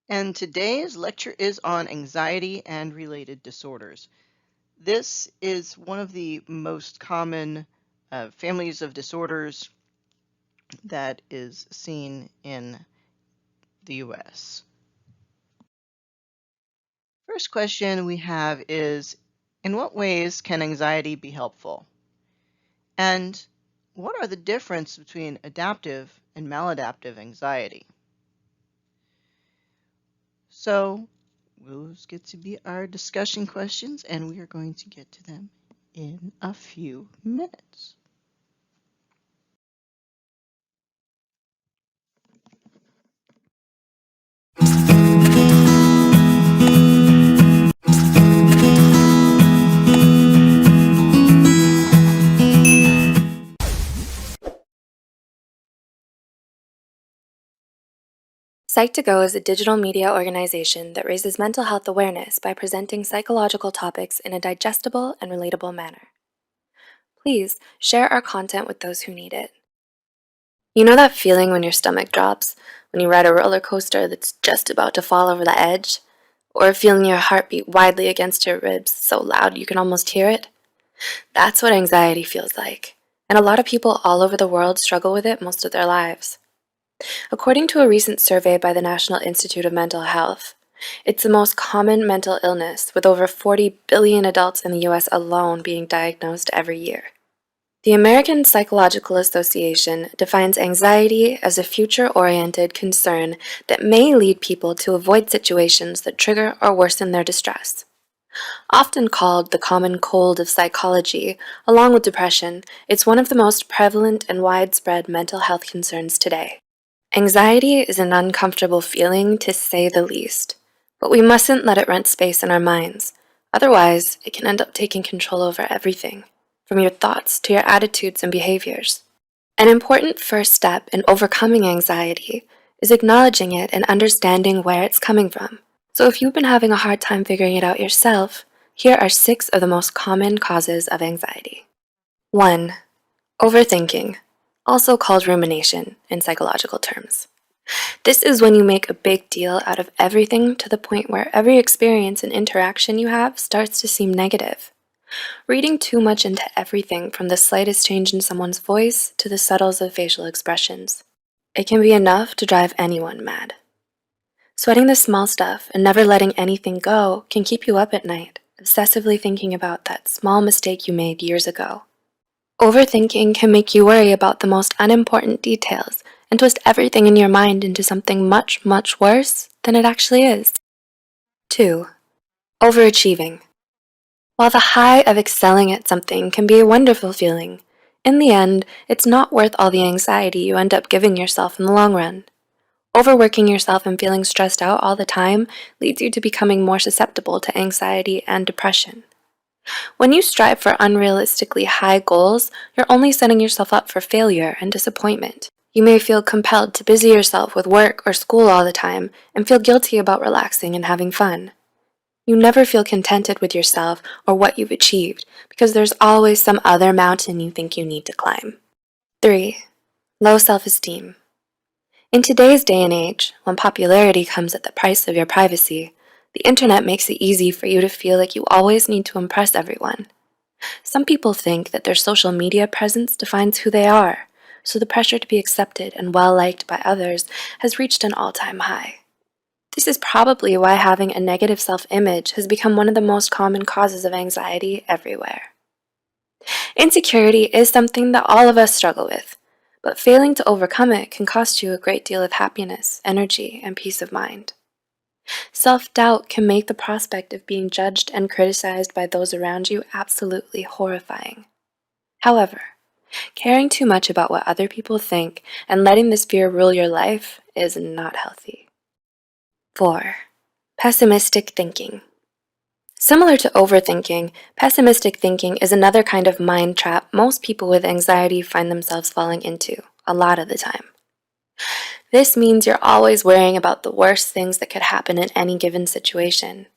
And today's lecture is on anxiety and related disorders. This is one of the most common families of disorders that is seen in the US. First question we have is, in what ways can anxiety be helpful? And what are the differences between adaptive and maladaptive anxiety? So those get to be our discussion questions, and we are going to get to them in a few minutes. Psych2Go is a digital media organization that raises mental health awareness by presenting psychological topics in a digestible and relatable manner. Please share our content with those who need it. You know that feeling when your stomach drops, when you ride a roller coaster that's just about to fall over the edge? Or feeling your heart beat widely against your ribs so loud you can almost hear it? That's what anxiety feels like, and a lot of people all over the world struggle with it most of their lives. According to a recent survey by the National Institute of Mental Health, it's the most common mental illness, with over 40 billion adults in the US alone being diagnosed every year. The American Psychological Association defines anxiety as a future-oriented concern that may lead people to avoid situations that trigger or worsen their distress. Often called the common cold of psychology, along with depression, it's one of the most prevalent and widespread mental health concerns today. Anxiety is an uncomfortable feeling, to say the least, but we mustn't let it rent space in our minds. Otherwise, it can end up taking control over everything, from your thoughts to your attitudes and behaviors. An important first step in overcoming anxiety is acknowledging it and understanding where it's coming from. So if you've been having a hard time figuring it out yourself, here are 6 of the most common causes of anxiety. 1. Overthinking, also called rumination in psychological terms. This is when you make a big deal out of everything to the point where every experience and interaction you have starts to seem negative. Reading too much into everything, from the slightest change in someone's voice to the subtles of facial expressions. It can be enough to drive anyone mad. Sweating the small stuff and never letting anything go can keep you up at night, obsessively thinking about that small mistake you made years ago. Overthinking can make you worry about the most unimportant details and twist everything in your mind into something much, much worse than it actually is. 2. Overachieving. While the high of excelling at something can be a wonderful feeling, in the end, it's not worth all the anxiety you end up giving yourself in the long run. Overworking yourself and feeling stressed out all the time leads you to becoming more susceptible to anxiety and depression. When you strive for unrealistically high goals, you're only setting yourself up for failure and disappointment. You may feel compelled to busy yourself with work or school all the time and feel guilty about relaxing and having fun. You never feel contented with yourself or what you've achieved because there's always some other mountain you think you need to climb. 3. Low self-esteem. In today's day and age, when popularity comes at the price of your privacy, the internet makes it easy for you to feel like you always need to impress everyone. Some people think that their social media presence defines who they are, so the pressure to be accepted and well-liked by others has reached an all-time high. This is probably why having a negative self-image has become one of the most common causes of anxiety everywhere. Insecurity is something that all of us struggle with, but failing to overcome it can cost you a great deal of happiness, energy, and peace of mind. Self-doubt can make the prospect of being judged and criticized by those around you absolutely horrifying. However, caring too much about what other people think and letting this fear rule your life is not healthy. 4. Pessimistic thinking. Similar to overthinking, pessimistic thinking is another kind of mind trap most people with anxiety find themselves falling into, a lot of the time. This means you're always worrying about the worst things that could happen in any given situation.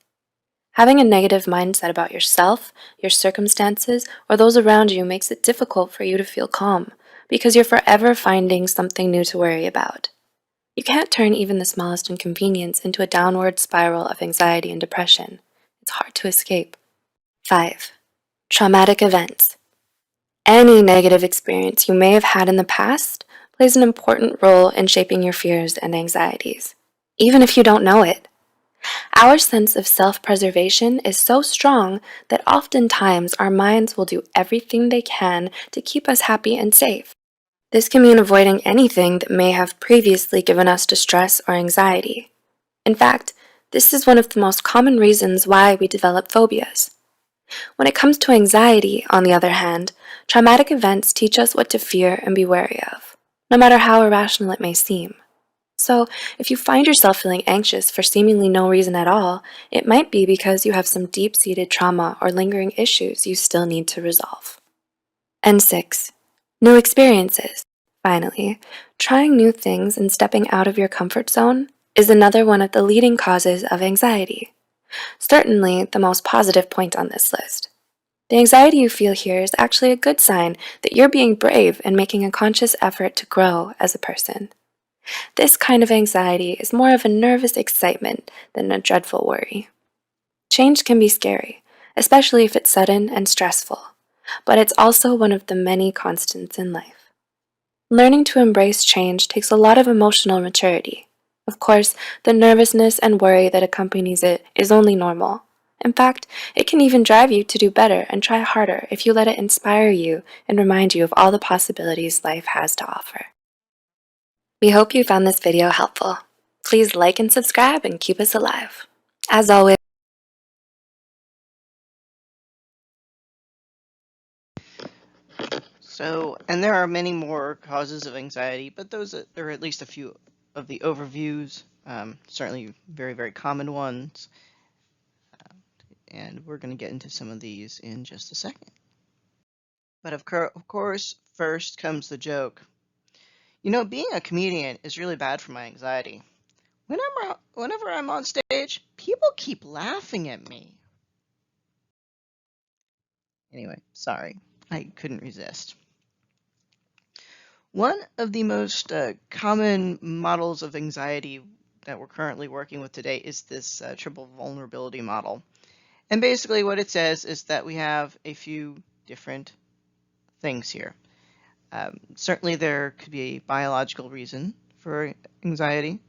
Having a negative mindset about yourself, your circumstances, or those around you makes it difficult for you to feel calm, because you're forever finding something new to worry about. You can't turn even the smallest inconvenience into a downward spiral of anxiety and depression. It's hard to escape. 5. Traumatic events. Any negative experience you may have had in the past plays an important role in shaping your fears and anxieties, even if you don't know it. Our sense of self-preservation is so strong that oftentimes our minds will do everything they can to keep us happy and safe. This can mean avoiding anything that may have previously given us distress or anxiety. In fact, this is one of the most common reasons why we develop phobias. When it comes to anxiety, on the other hand, traumatic events teach us what to fear and be wary of, no matter how irrational it may seem. So, if you find yourself feeling anxious for seemingly no reason at all, it might be because you have some deep-seated trauma or lingering issues you still need to resolve. And 6. New experiences. Finally, trying new things and stepping out of your comfort zone is another one of the leading causes of anxiety. Certainly the most positive point on this list. The anxiety you feel here is actually a good sign that you're being brave and making a conscious effort to grow as a person. This kind of anxiety is more of a nervous excitement than a dreadful worry. Change can be scary, especially if it's sudden and stressful, but it's also one of the many constants in life. Learning to embrace change takes a lot of emotional maturity. Of course, the nervousness and worry that accompanies it is only normal. In fact, it can even drive you to do better and try harder if you let it inspire you and remind you of all the possibilities life has to offer. We hope you found this video helpful. Please like and subscribe and keep us alive. As always, So, and there are many more causes of anxiety, but those are at least a few of the overviews, certainly very, very common ones. And we're going to get into some of these in just a second. But of course, first comes the joke. You know, being a comedian is really bad for my anxiety. Whenever I'm on stage, people keep laughing at me. Anyway, sorry, I couldn't resist. One of the most common models of anxiety that we're currently working with today is this triple vulnerability model. And basically what it says is that we have a few different things here. Certainly there could be a biological reason for anxiety.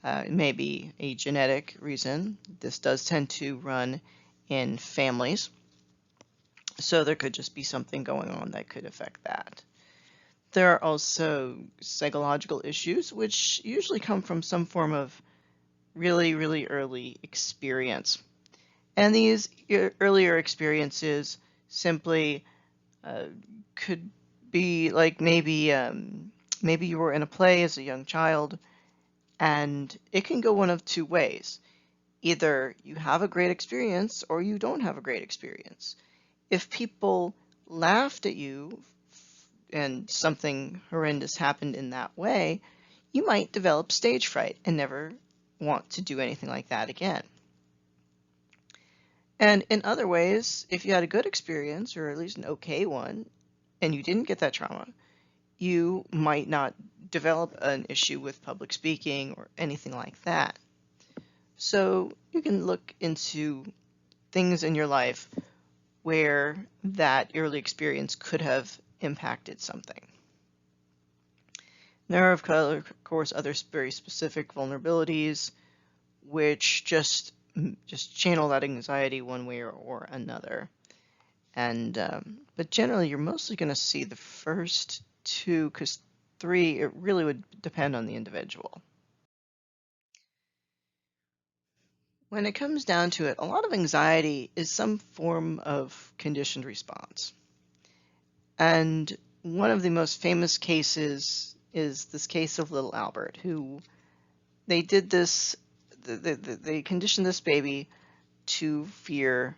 It may be a genetic reason. This does tend to run in families. So there could just be something going on that could affect that. There are also psychological issues, which usually come from some form of really, really early experience. And these earlier experiences simply could be like maybe you were in a play as a young child, and it can go one of two ways. Either you have a great experience or you don't have a great experience. If people laughed at you and something horrendous happened in that way, you might develop stage fright and never want to do anything like that again. And in other ways, if you had a good experience, or at least an okay one, and you didn't get that trauma, you might not develop an issue with public speaking or anything like that. So you can look into things in your life where that early experience could have impacted something. There are, of course, other very specific vulnerabilities which just channel that anxiety one way or another. And but generally, you're mostly going to see the first two, because three, it really would depend on the individual. When it comes down to it, a lot of anxiety is some form of conditioned response. And one of the most famous cases is this case of little Albert, who they did this, they conditioned this baby to fear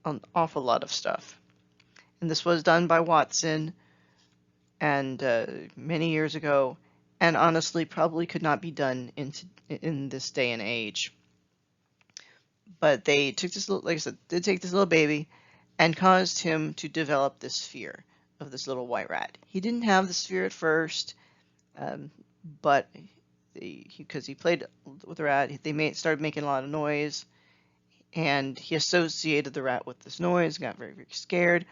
an awful lot of stuff. And this was done by Watson and many years ago, and honestly probably could not be done in this day and age. But they took this little, like I said, did take this little baby and caused him to develop this fear of this little white rat. He didn't have this fear at first, but because he played with the rat, they started making a lot of noise, and he associated the rat with this noise, got very, very scared,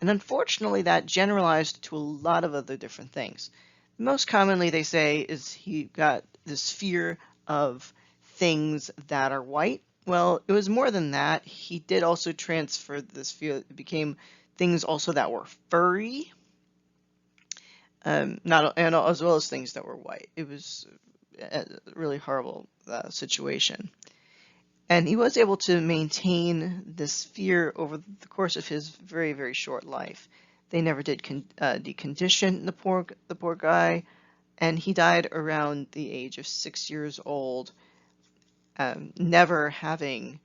and unfortunately that generalized to a lot of other different things. Most commonly, they say, is he got this fear of things that are white. Well, it was more than that. He did also transfer this fear. It became things also that were furry, not and as well as things that were white. It was a really horrible situation. And he was able to maintain this fear over the course of his very, very short life. They never did decondition the poor guy, and he died around the age of 6 years old, never having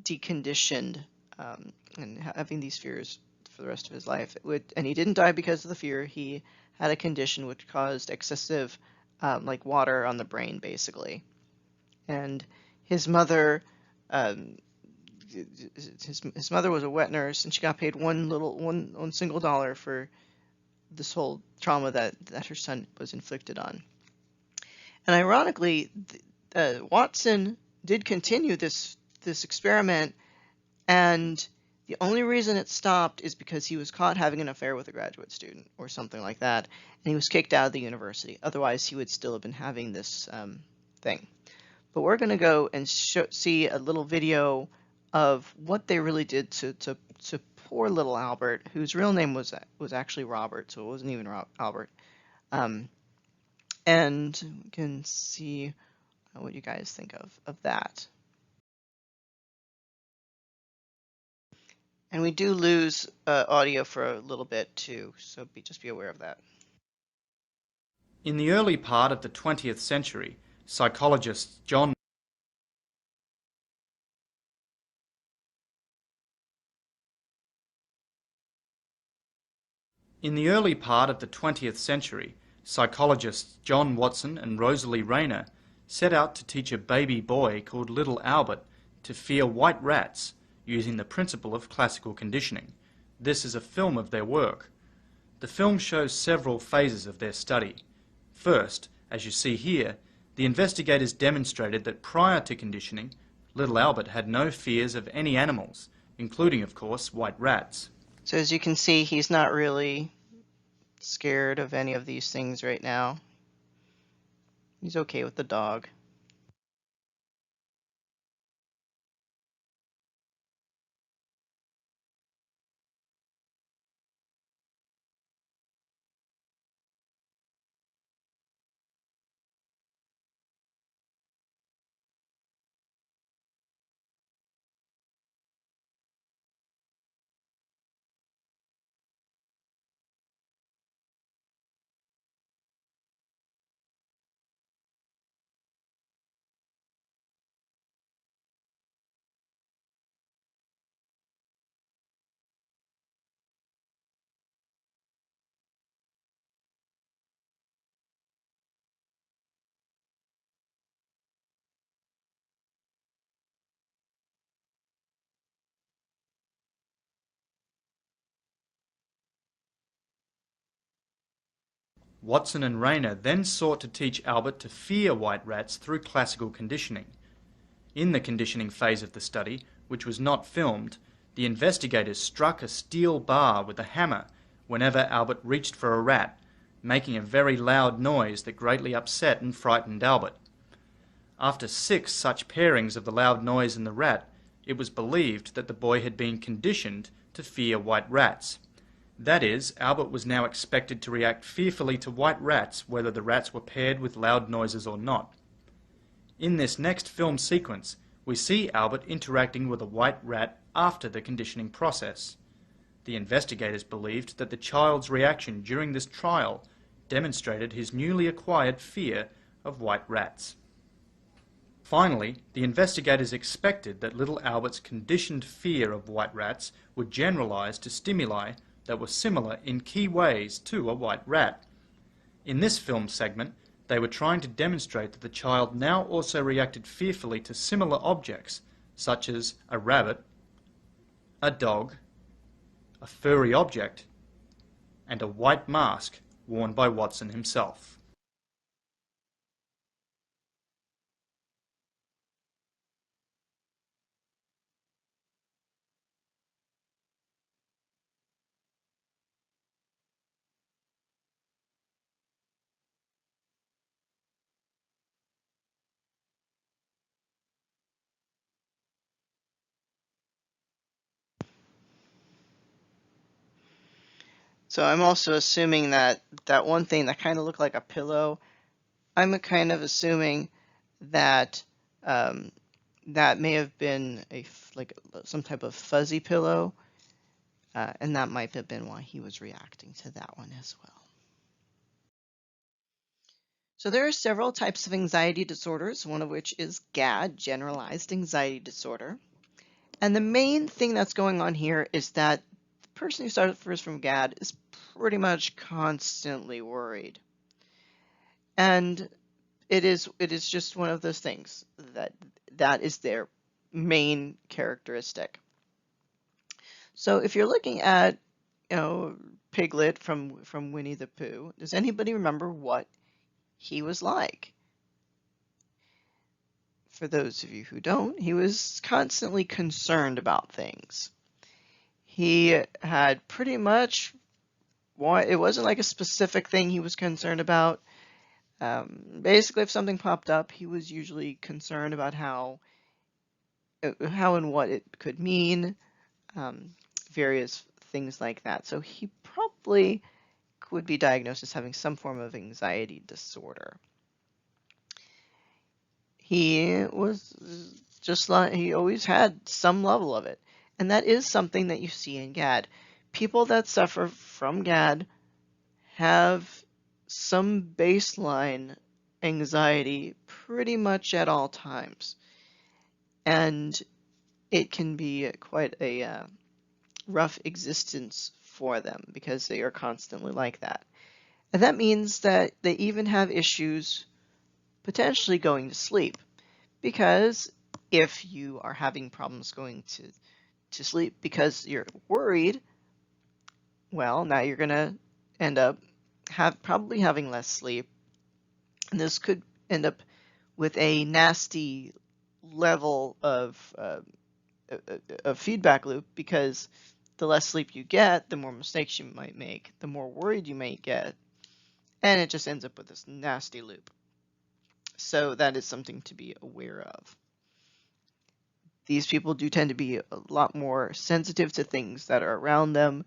deconditioned and having these fears for the rest of his life. And he didn't die because of the fear. He had a condition which caused excessive, like water on the brain, basically. And his mother, his mother was a wet nurse, and she got paid one single dollar for this whole trauma that her son was inflicted on. And ironically, Watson did continue this experiment, and the only reason it stopped is because he was caught having an affair with a graduate student or something like that, and he was kicked out of the university. Otherwise, he would still have been having this thing. But we're going to go and see a little video of what they really did to poor little Albert, whose real name was actually Robert, so it wasn't even Albert. And we can see what you guys think of that. And we do lose audio for a little bit too, so just be aware of that. In the early part of the 20th century, psychologist John psychologists John Watson and Rosalie Rayner set out to teach a baby boy called Little Albert to fear white rats using the principle of classical conditioning. This is a film of their work. The film shows several phases of their study. First, as you see here, the investigators demonstrated that prior to conditioning, Little Albert had no fears of any animals, including, of course, white rats. So as you can see, he's not really scared of any of these things right now. He's okay with the dog. Watson and Rayner then sought to teach Albert to fear white rats through classical conditioning. In the conditioning phase of the study, which was not filmed, the investigators struck a steel bar with a hammer whenever Albert reached for a rat, making a very loud noise that greatly upset and frightened Albert. After 6 such pairings of the loud noise and the rat, it was believed that the boy had been conditioned to fear white rats. That is, Albert was now expected to react fearfully to white rats whether the rats were paired with loud noises or not. In this next film sequence, we see Albert interacting with a white rat after the conditioning process. The investigators believed that the child's reaction during this trial demonstrated his newly acquired fear of white rats. Finally, the investigators expected that little Albert's conditioned fear of white rats would generalize to stimuli that were similar in key ways to a white rat. In this film segment, they were trying to demonstrate that the child now also reacted fearfully to similar objects, such as a rabbit, a dog, a furry object, and a white mask worn by Watson himself. So I'm also assuming that that one thing that kind of looked like a pillow, I'm kind of assuming that that may have been like some type of fuzzy pillow, and that might have been why he was reacting to that one as well. So there are several types of anxiety disorders, one of which is GAD, Generalized Anxiety Disorder. And the main thing that's going on here is that the person who suffers from GAD is pretty much constantly worried. And it is just one of those things that is their main characteristic. So if you're looking at, Piglet from Winnie the Pooh, does anybody remember what he was like? For those of you who don't, he was constantly concerned about things. He had pretty much, it wasn't like a specific thing he was concerned about. Basically, if something popped up, he was usually concerned about how and what it could mean, various things like that. So he probably would be diagnosed as having some form of anxiety disorder. He was just like, he always had some level of it. And that is something that you see in GAD. People that suffer from GAD have some baseline anxiety pretty much at all times. And it can be quite a rough existence for them because they are constantly like that. And that means that they even have issues potentially going to sleep, because if you are having problems going to sleep because you're worried, well, now you're going to end up probably having less sleep. And this could end up with a nasty level of feedback loop, because the less sleep you get, the more mistakes you might make, the more worried you may get, and it just ends up with this nasty loop. So that is something to be aware of. These people do tend to be a lot more sensitive to things that are around them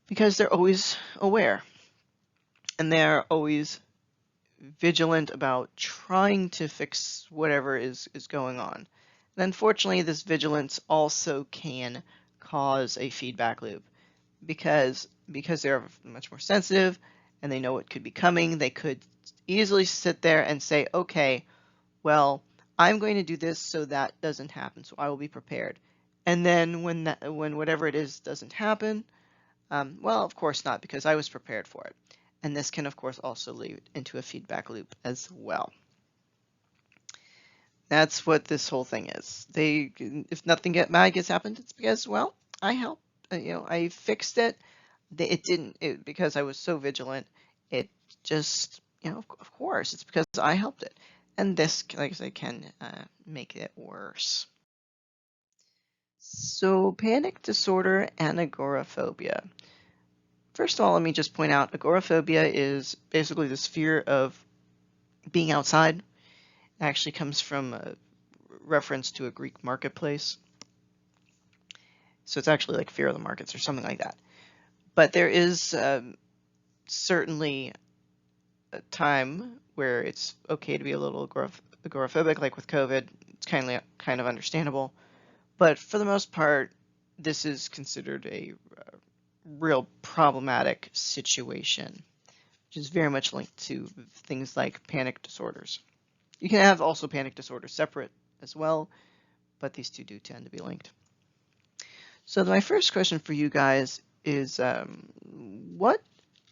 because they're always aware, and they're always vigilant about trying to fix whatever is going on. And unfortunately, this vigilance also can cause a feedback loop, because they're much more sensitive and they know what could be coming. They could easily sit there and say, okay, well, I'm going to do this so that doesn't happen, so I will be prepared. And then when whatever it is doesn't happen, well, of course not, because I was prepared for it. And this can, of course, also lead into a feedback loop as well. That's what this whole thing is. If nothing bad gets happened, it's because, well, I helped. I fixed it. It didn't, because I was so vigilant. It just, of course, it's because I helped it. And this, like I said, can make it worse. So panic disorder and agoraphobia. First of all, let me just point out, agoraphobia is basically this fear of being outside. It actually comes from a reference to a Greek marketplace. So it's actually like fear of the markets or something like that. But there is certainly a time where it's okay to be a little agoraphobic, like with COVID. It's kind of understandable. But for the most part, this is considered a real problematic situation, which is very much linked to things like panic disorders. You can have also panic disorders separate as well, but these two do tend to be linked. So my first question for you guys is, what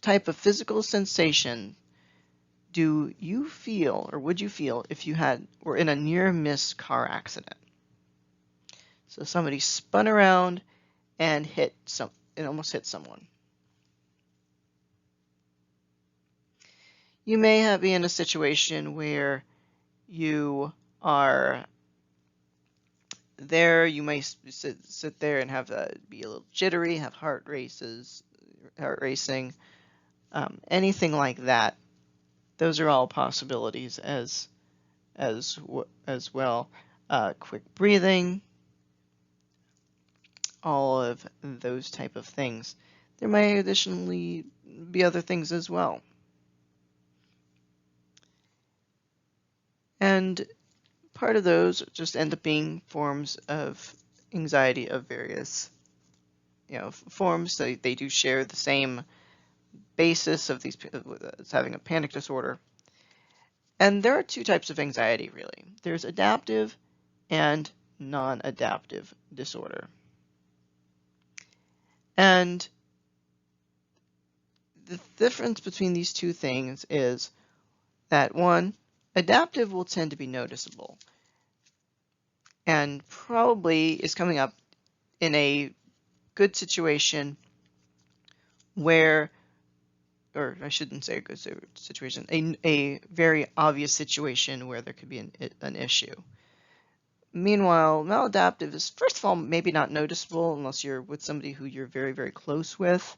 type of physical sensation do you feel, or would you feel, if you were in a near-miss car accident? So somebody spun around and almost hit someone. You may be in a situation where you are there. You may sit there and be a little jittery, have heart racing, anything like that. Those are all possibilities as well. Quick breathing, all of those type of things. there may additionally be other things as well. And part of those just end up being forms of anxiety of various, forms. They do share the same basis of these as having a panic disorder. And there are two types of anxiety, really. There's adaptive and non-adaptive disorder. And the difference between these two things is that, one, adaptive will tend to be noticeable and probably is coming up in a good situation where, or I shouldn't say a good situation, a very obvious situation where there could be an issue. Meanwhile, maladaptive is, first of all, maybe not noticeable unless you're with somebody who you're very, very close with.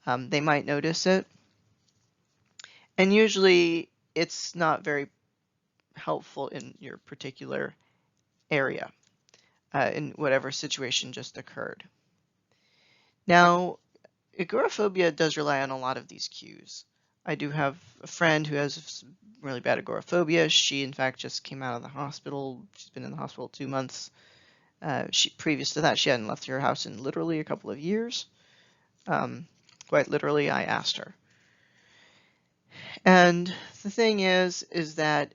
They might notice it. And usually it's not very helpful in your particular area, in whatever situation just occurred. Now, agoraphobia does rely on a lot of these cues. I do have a friend who has really bad agoraphobia. She, in fact, just came out of the hospital. She's been in the hospital 2 months. Previous to that, she hadn't left her house in literally a couple of years. Quite literally, I asked her. And the thing is that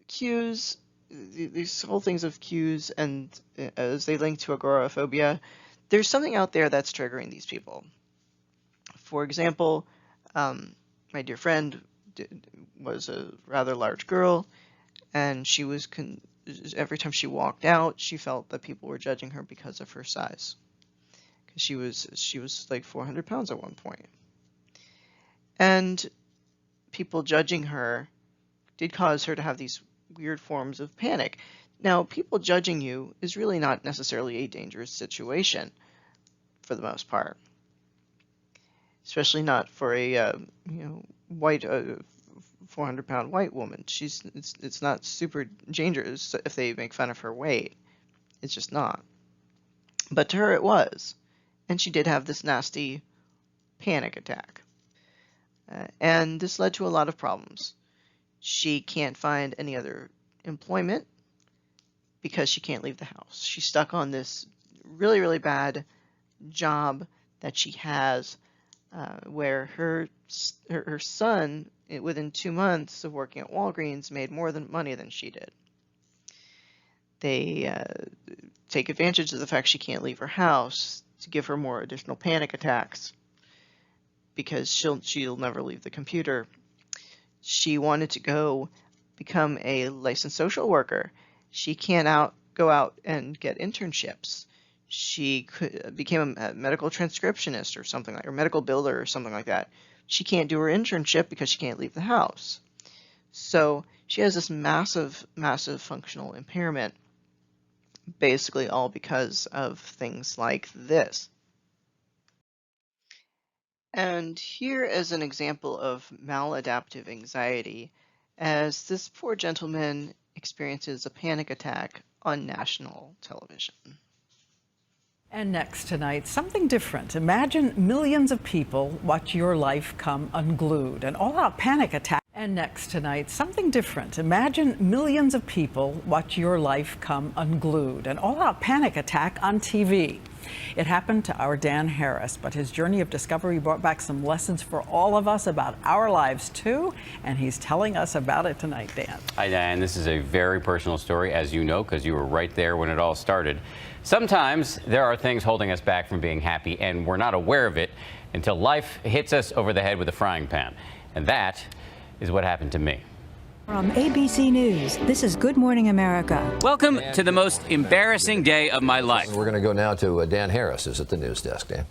cues, these whole things of cues, and as they link to agoraphobia, there's something out there that's triggering these people. For example, my dear friend was a rather large girl, and she was every time she walked out, she felt that people were judging her because of her size. Because she was like 400 pounds at one point. And people judging her did cause her to have these weird forms of panic. Now, people judging you is really not necessarily a dangerous situation for the most part, especially not for a white 400-pound white woman. It's not super dangerous if they make fun of her weight. It's just not. But to her it was, and she did have this nasty panic attack. And this led to a lot of problems. She can't find any other employment because she can't leave the house. She's stuck on this really, really bad job that she has where her son, within 2 months of working at Walgreens, made more money than she did. They take advantage of the fact she can't leave her house to give her more additional panic attacks because she'll never leave the computer. She wanted to go become a licensed social worker. She can't go out and get internships. She became a medical transcriptionist or something or medical builder or something like that. She can't do her internship because she can't leave the house. So she has this massive, massive functional impairment, basically all because of things like this. And here is an example of maladaptive anxiety as this poor gentleman experiences a panic attack on national television. And next tonight, something different. Imagine millions of people watch your life come unglued. An all-out panic attack. And next tonight, something different. Imagine millions of people watch your life come unglued. An all-out panic attack on TV. It happened to our Dan Harris, but his journey of discovery brought back some lessons for all of us about our lives, too, and he's telling us about it tonight, Dan. Hi, Diane. This is a very personal story, as you know, because you were right there when it all started. Sometimes there are things holding us back from being happy, and we're not aware of it until life hits us over the head with a frying pan. And that is what happened to me. From ABC News, this is Good Morning America. Welcome to the most embarrassing day of my life. We're going to go now to Dan Harris, who's at the news desk. Dan.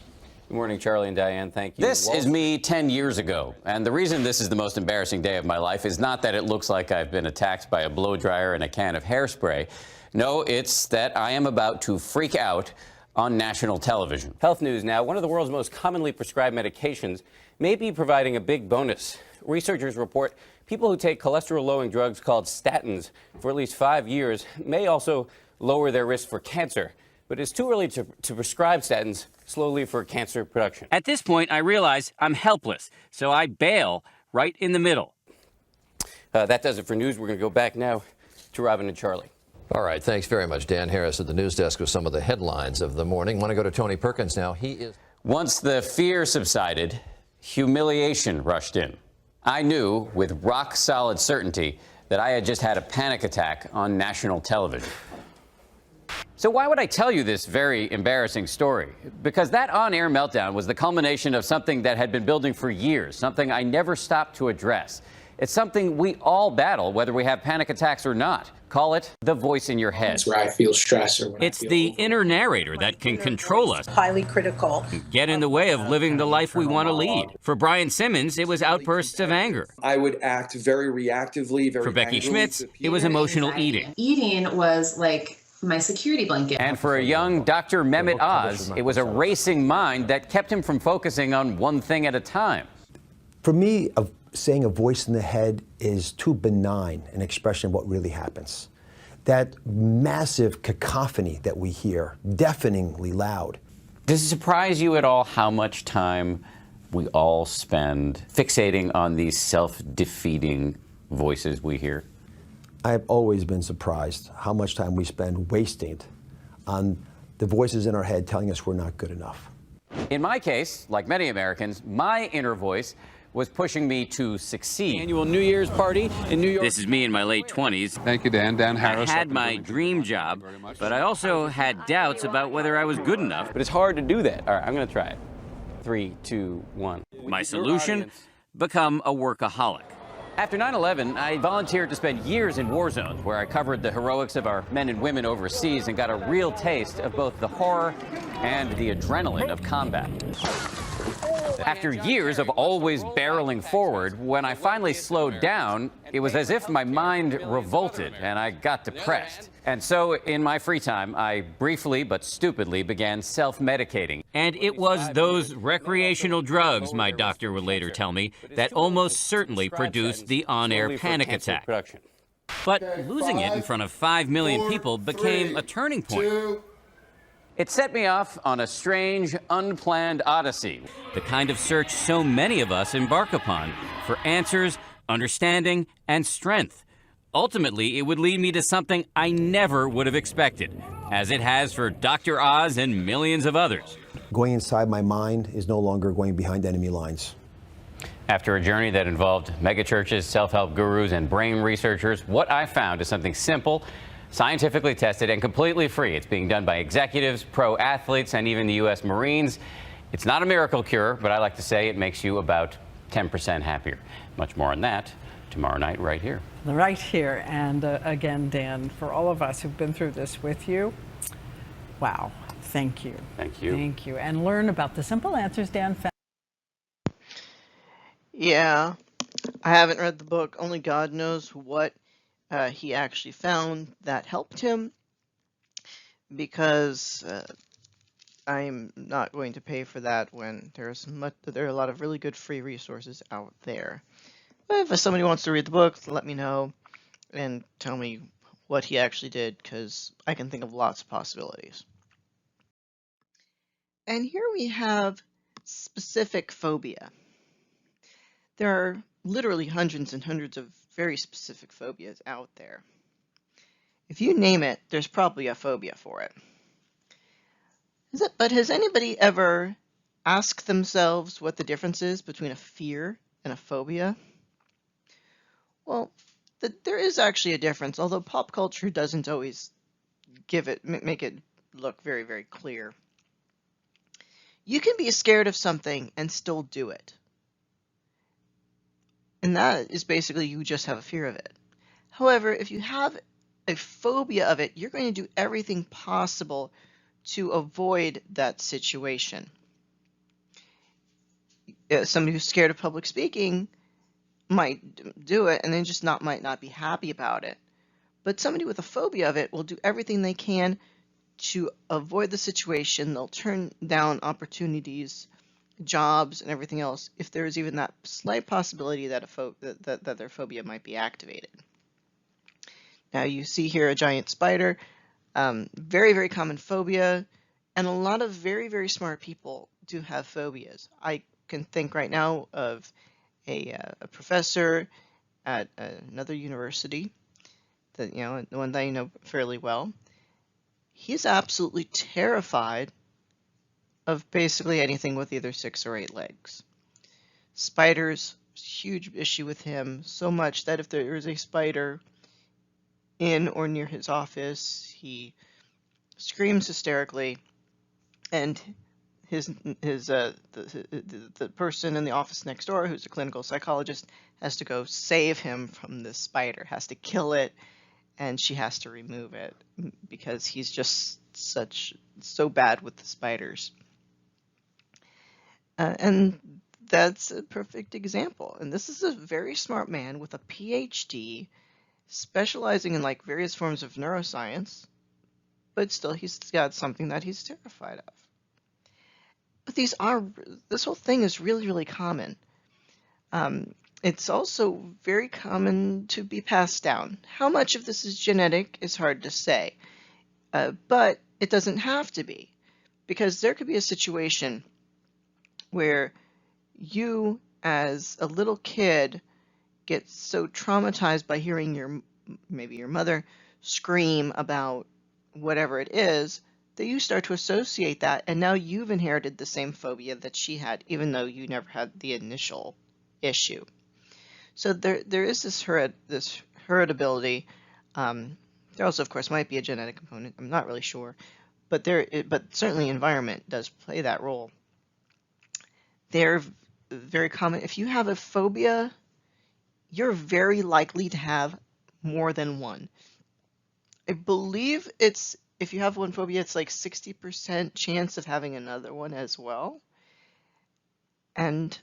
Good morning, Charlie and Diane. Thank you. This is me 10 years ago. And the reason this is the most embarrassing day of my life is not that it looks like I've been attacked by a blow dryer and a can of hairspray. No, it's that I am about to freak out on national television. Health news now. One of the world's most commonly prescribed medications may be providing a big bonus. Researchers report people who take cholesterol-lowering drugs called statins for at least 5 years may also lower their risk for cancer. but it's too early to prescribe statins slowly for cancer production. At this point, I realize I'm helpless, so I bail right in the middle. That does it for news. We're going to go back now to Robin and Charlie. All right, thanks very much, Dan Harris at the news desk with some of the headlines of the morning. Want to go to Tony Perkins now. Once the fear subsided, humiliation rushed in. I knew with rock-solid certainty that I had just had a panic attack on national television. So why would I tell you this very embarrassing story? Because that on-air meltdown was the culmination of something that had been building for years, something I never stopped to address. It's something we all battle, whether we have panic attacks or not. Call it the voice in your head. It's where I feel stress or when It's the inner narrator that can control us. Highly critical. Get in the way of living the life we want to lead. For Brian Simmons, it was outbursts of anger. I would act very reactively, very For Becky angrily Schmitz, it was emotional eating. Eating was like my security blanket. And for a young Dr. Mehmet Oz, it was a racing mind that kept him from focusing on one thing at a time. For me, saying a voice in the head is too benign an expression of what really happens. That massive cacophony that we hear, deafeningly loud. Does it surprise you at all how much time we all spend fixating on these self-defeating voices we hear? I've always been surprised how much time we spend wasting on the voices in our head telling us we're not good enough. In my case, like many Americans, my inner voice was pushing me to succeed. Annual New Year's party in New York. This is me in my late 20s. Thank you, Dan. Dan Harris. I had my dream job, but I also had doubts about whether I was good enough. But it's hard to do that. All right, I'm going to try it. 3, 2, 1. My solution? Become a workaholic. After 9/11, I volunteered to spend years in war zones where I covered the heroics of our men and women overseas and got a real taste of both the horror and the adrenaline of combat. After years of always barreling forward, when I finally slowed down, it was as if my mind revolted and I got depressed. And so, in my free time, I briefly but stupidly began self-medicating. And it was those recreational drugs, my doctor would later tell me, that almost certainly produced the on-air panic attack. But losing it in front of 5 million people became a turning point. It set me off on a strange, unplanned odyssey. The kind of search so many of us embark upon for answers, understanding, and strength. Ultimately, it would lead me to something I never would have expected, as it has for Dr. Oz and millions of others. Going inside my mind is no longer going behind enemy lines. After a journey that involved megachurches, self-help gurus, and brain researchers, what I found is something simple, scientifically tested, and completely free. It's being done by executives, pro athletes, and even the U.S. Marines. It's not a miracle cure, but I like to say it makes you about 10% happier. Much more on that tomorrow night right here. Right here. And again, Dan, for all of us who've been through this with you, wow, thank you. Thank you. Thank you. And learn about the simple answers Dan found. Yeah, I haven't read the book. Only God knows what he actually found that helped him, because I'm not going to pay for that when there are a lot of really good free resources out there. But if somebody wants to read the book, let me know and tell me what he actually did, because I can think of lots of possibilities. And here we have specific phobia. There are literally hundreds and hundreds of very specific phobias out there. If you name it, there's probably a phobia for it. But has anybody ever asked themselves what the difference is between a fear and a phobia? Well, there is actually a difference, although pop culture doesn't always make it look very, very clear. You can be scared of something and still do it. And that is basically you just have a fear of it. However, if you have a phobia of it, you're going to do everything possible to avoid that situation. Somebody who's scared of public speaking might do it and then just might not be happy about it. But somebody with a phobia of it will do everything they can to avoid the situation. They'll turn down opportunities, jobs, and everything else if there is even that slight possibility that that their phobia might be activated. Now you see here a giant spider. Very, very common phobia, and a lot of very, very smart people do have phobias. I can think right now of a professor at another university, that the one that I know fairly well. He's absolutely terrified of basically anything with either 6 or 8 legs. Spiders, huge issue with him, so much that if there is a spider in or near his office, he screams hysterically, and the person in the office next door, who's a clinical psychologist, has to go save him from this spider, has to kill it, and she has to remove it because he's just so bad with the spiders. And that's a perfect example. And this is a very smart man with a PhD, specializing in like various forms of neuroscience, but still he's got something that he's terrified of. But this whole thing is really, really common. It's also very common to be passed down. How much of this is genetic is hard to say, but it doesn't have to be, because there could be a situation where you, as a little kid, get so traumatized by hearing maybe your mother scream about whatever it is, that you start to associate that, and now you've inherited the same phobia that she had, even though you never had the initial issue. So there is this heritability. There also, of course, might be a genetic component. I'm not really sure, but certainly environment does play that role. They're very common. If you have a phobia, you're very likely to have more than one. I believe if you have one phobia, it's like 60% chance of having another one as well. And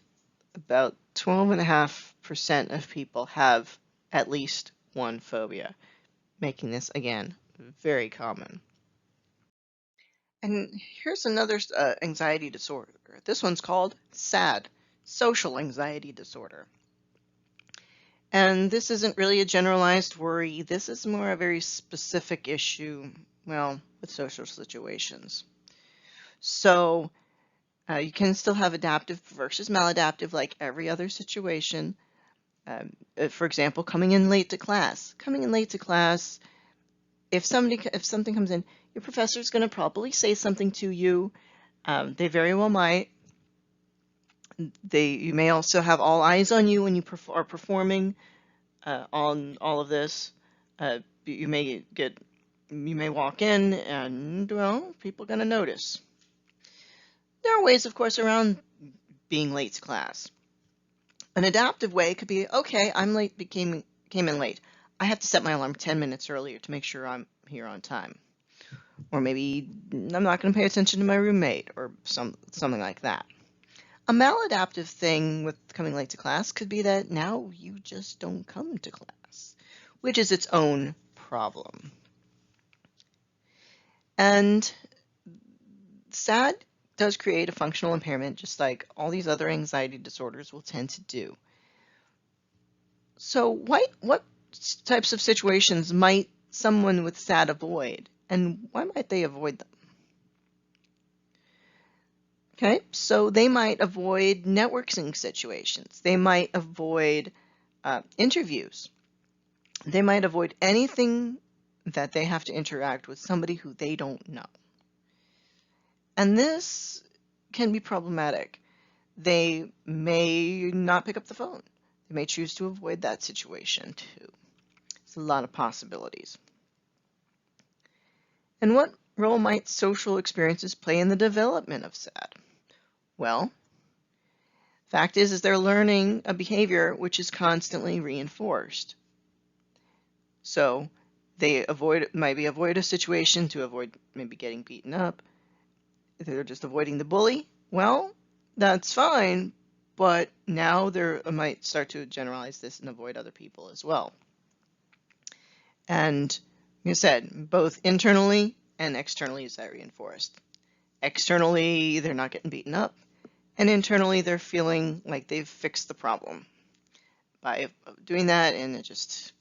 about 12.5% of people have at least one phobia, making this, again, very common. And here's another anxiety disorder. This one's called SAD, social anxiety disorder. And this isn't really a generalized worry. This is more a very specific issue, well, with social situations. So you can still have adaptive versus maladaptive like every other situation. For example, coming in late to class. Coming in late to class, if something comes in, your professor is going to probably say something to you. They very well might. You may also have all eyes on you when you are performing on all of this. You may walk in and, well, people are going to notice. There are ways, of course, around being late to class. An adaptive way could be, okay, I'm late, came in late. I have to set my alarm 10 minutes earlier to make sure I'm here on time. Or maybe I'm not going to pay attention to my roommate, or something like that. A maladaptive thing with coming late to class could be that now you just don't come to class, which is its own problem. And SAD does create a functional impairment, just like all these other anxiety disorders will tend to do. So what types of situations might someone with SAD avoid, and why might they avoid them? Okay, so they might avoid networking situations. They might avoid interviews. They might avoid anything that they have to interact with somebody who they don't know. And this can be problematic. They may not pick up the phone. They may choose to avoid that situation too. It's a lot of possibilities. And what role might social experiences play in the development of SAD? Well, fact is they're learning a behavior which is constantly reinforced. So they might avoid a situation to avoid maybe getting beaten up. If they're just avoiding the bully, well, that's fine, but now they might start to generalize this and avoid other people as well. And like I said, both internally and externally is that reinforced. Externally, they're not getting beaten up, and internally, they're feeling like they've fixed the problem by doing that, and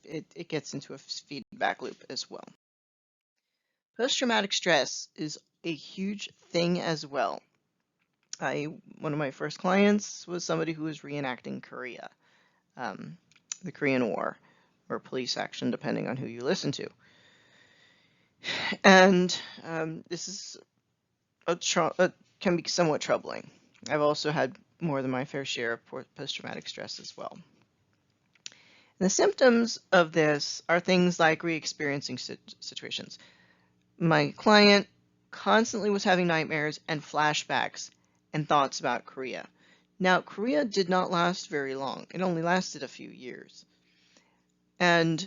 it gets into a feedback loop as well. Post-traumatic stress is a huge thing as well. One of my first clients was somebody who was reenacting Korea, the Korean War, or police action, depending on who you listen to. And this is can be somewhat troubling. I've also had more than my fair share of post-traumatic stress as well. And the symptoms of this are things like re-experiencing situations. My client constantly was having nightmares and flashbacks and thoughts about Korea. Now, Korea did not last very long. It only lasted a few years. And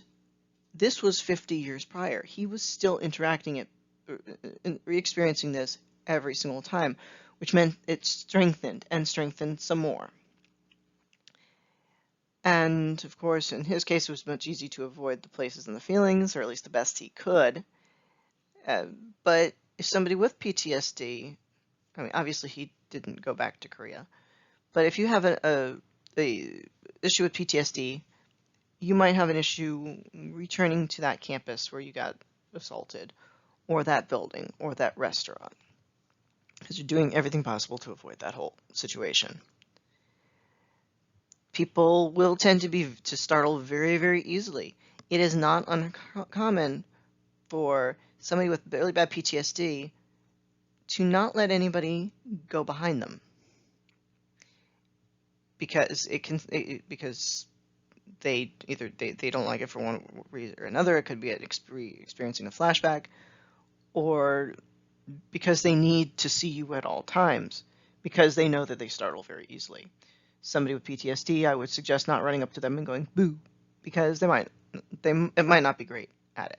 this was 50 years prior. He was still re-experiencing this every single time, which meant it strengthened and strengthened some more. And of course, in his case, it was much easier to avoid the places and the feelings, or at least the best he could. But if somebody with PTSD, I mean, obviously he didn't go back to Korea, but if you have a issue with PTSD, you might have an issue returning to that campus where you got assaulted, or that building, or that restaurant, because you're doing everything possible to avoid that whole situation. People will tend to startle very, very easily. It is not uncommon for somebody with really bad PTSD to not let anybody go behind them, because they don't like it for one reason or another. It could be experiencing a flashback, or because they need to see you at all times, because they know that they startle very easily. Somebody with PTSD, I would suggest not running up to them and going boo, because it might not be great at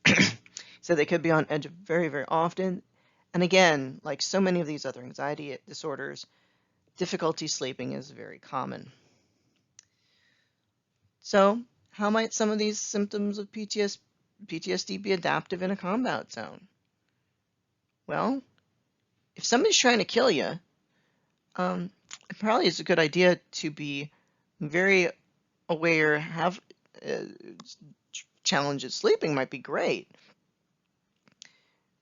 it. So they could be on edge very, very often. And again, like so many of these other anxiety disorders, difficulty sleeping is very common. So how might some of these symptoms of PTSD be adaptive in a combat zone? Well, if somebody's trying to kill you, it probably is a good idea to be very aware. Have challenges sleeping might be great.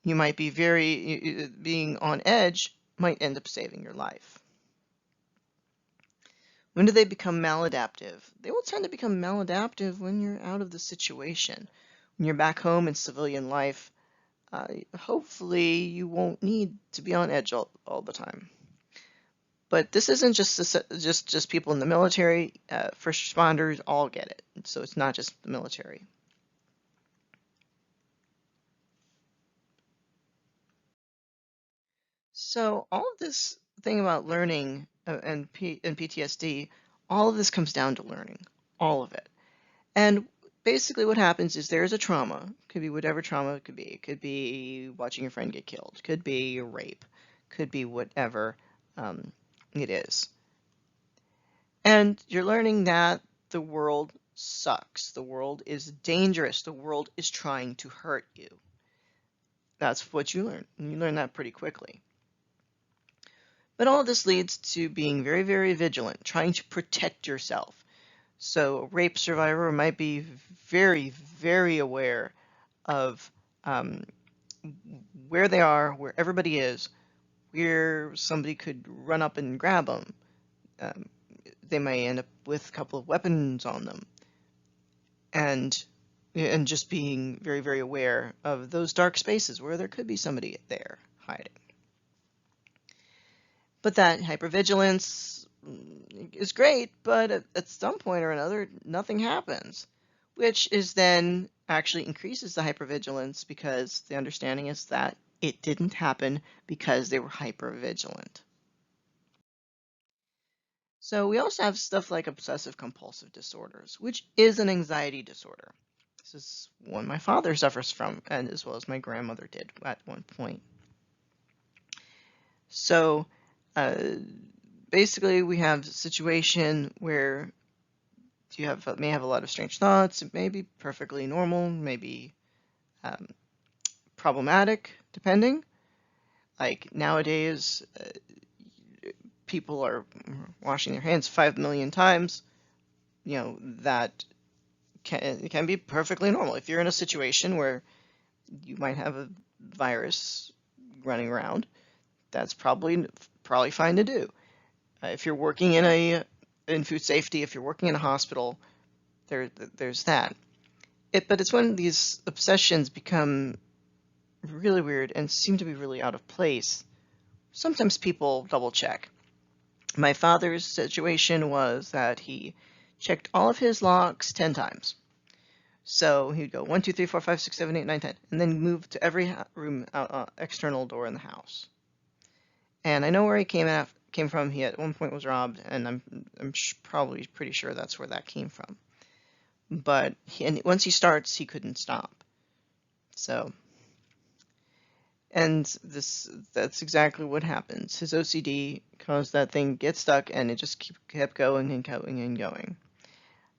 You might be being on edge might end up saving your life. When do they become maladaptive? They will tend to become maladaptive when you're out of the situation. When you're back home in civilian life, hopefully you won't need to be on edge all the time. But this isn't just people in the military. First responders all get it, so it's not just the military. So all of this thing about learning and PTSD, all of this comes down to learning, all of it. And basically what happens is there's a trauma. It could be whatever trauma it could be. It could be watching your friend get killed. It could be a rape. It could be whatever it is. And you're learning that the world sucks. The world is dangerous. The world is trying to hurt you. That's what you learn. And you learn that pretty quickly. But all of this leads to being very, very vigilant, trying to protect yourself. So a rape survivor might be very, very aware of where they are, where everybody is, where somebody could run up and grab them. They may end up with a couple of weapons on them. And just being very, very aware of those dark spaces where there could be somebody there hiding. But that hypervigilance is great, but at some point or another, nothing happens, which is then actually increases the hypervigilance, because the understanding is that it didn't happen because they were hypervigilant. So we also have stuff like obsessive-compulsive disorders, which is an anxiety disorder. This is one my father suffers from, and as well as my grandmother did at one point. So basically, we have a situation where you may have a lot of strange thoughts. It may be perfectly normal, maybe problematic, depending. Like nowadays, people are washing their hands 5 million times. That can be perfectly normal. If you're in a situation where you might have a virus running around. That's probably fine to do. If you're working in food safety, if you're working in a hospital, there's that. But it's when these obsessions become really weird and seem to be really out of place. Sometimes people double check. My father's situation was that he checked all of his locks 10 times. So he'd go 1, 2, 3, 4, 5, 6, 7, 8, 9, 10, and then move to every room, external door in the house. And I know where he came from. He at one point was robbed, and I'm probably pretty sure that's where that came from. But once he starts, he couldn't stop. So, and that's exactly what happens. His OCD caused that thing get stuck, and it just kept going and going and going.